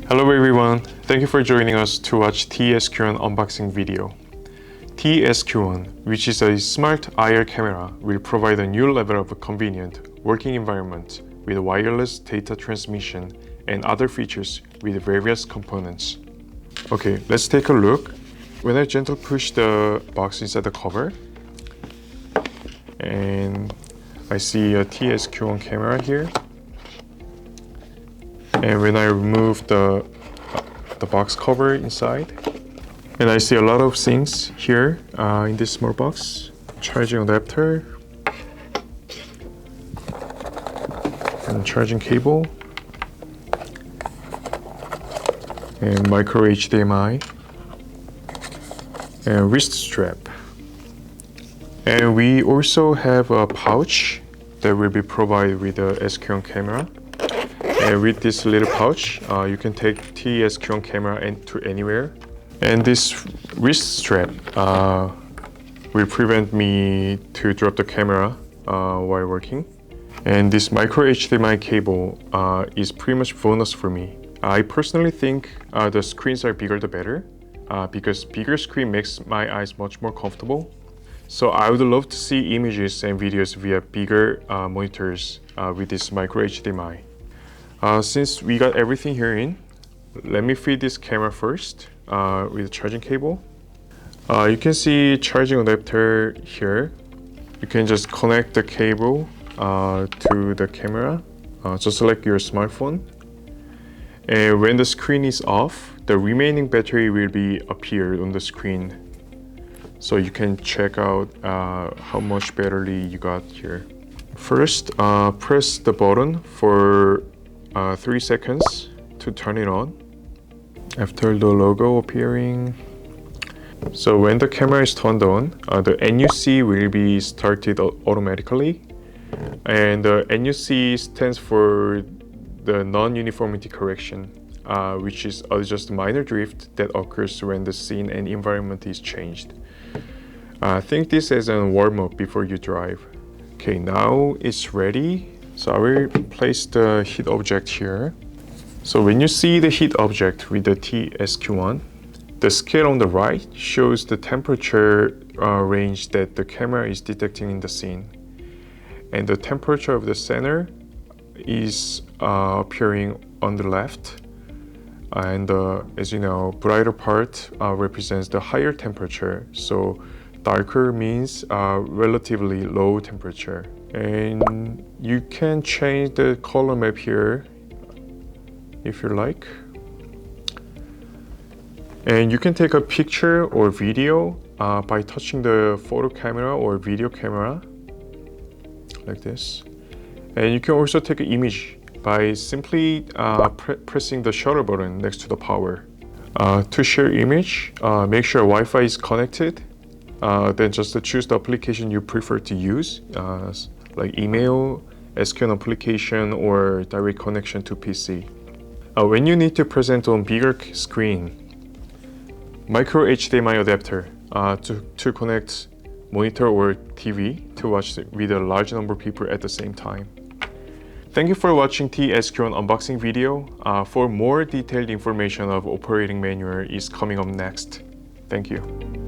Hello everyone, thank you for joining us to watch TE-SQ1 unboxing video. TE-SQ1, which is a smart IR camera, will provide a new level of convenient working environment with wireless data transmission and other features with various components. Okay, let's take a look. When I gently push the box inside the cover, and I see a TE-SQ1 camera here. And when I remove the box cover inside, and I see a lot of things here in this small box. Charging adapter, and charging cable, and micro HDMI, and wrist strap. And we also have a pouch that will be provided with the SQ1 camera. And with this little pouch, you can take TE-SQ1 camera to anywhere. And this wrist strap will prevent me to drop the camera while working. And this micro HDMI cable is pretty much bonus for me. I personally think the screens are bigger the better, because bigger screen makes my eyes much more comfortable. So I would love to see images and videos via bigger monitors with this micro HDMI. Since we got everything here in, let me feed this camera first with a charging cable. You can see charging adapter here. You can just connect the cable to the camera, just like your smartphone. And when the screen is off, the remaining battery will be appeared on the screen. So you can check out how much battery you got here. First, press the button for 3 seconds to turn it on. After the logo appearing, so when the camera is turned on, the NUC will be started automatically, and the NUC stands for the non-uniformity correction, which is just minor drift that occurs when the scene and environment is changed. Think this as a warm-up before you drive. Okay, now it's ready. So I will place the heat object here. So when you see the heat object with the TE-SQ1, the scale on the right shows the temperature range that the camera is detecting in the scene. And the temperature of the center is appearing on the left. And as you know, brighter part represents the higher temperature. So darker means relatively low temperature. And you can change the color map here if you like. And you can take a picture or video by touching the photo camera or video camera like this. And you can also take an image by simply pressing the shutter button next to the power. To share image, make sure Wi-Fi is connected. Then just choose the application you prefer to use, like email, SQ1 application, or direct connection to PC. When you need to present on bigger screen, micro HDMI adapter to connect monitor or TV to watch with a large number of people at the same time. Thank you for watching TE-SQ1 unboxing video. For more detailed information of operating manual is coming up next. Thank you.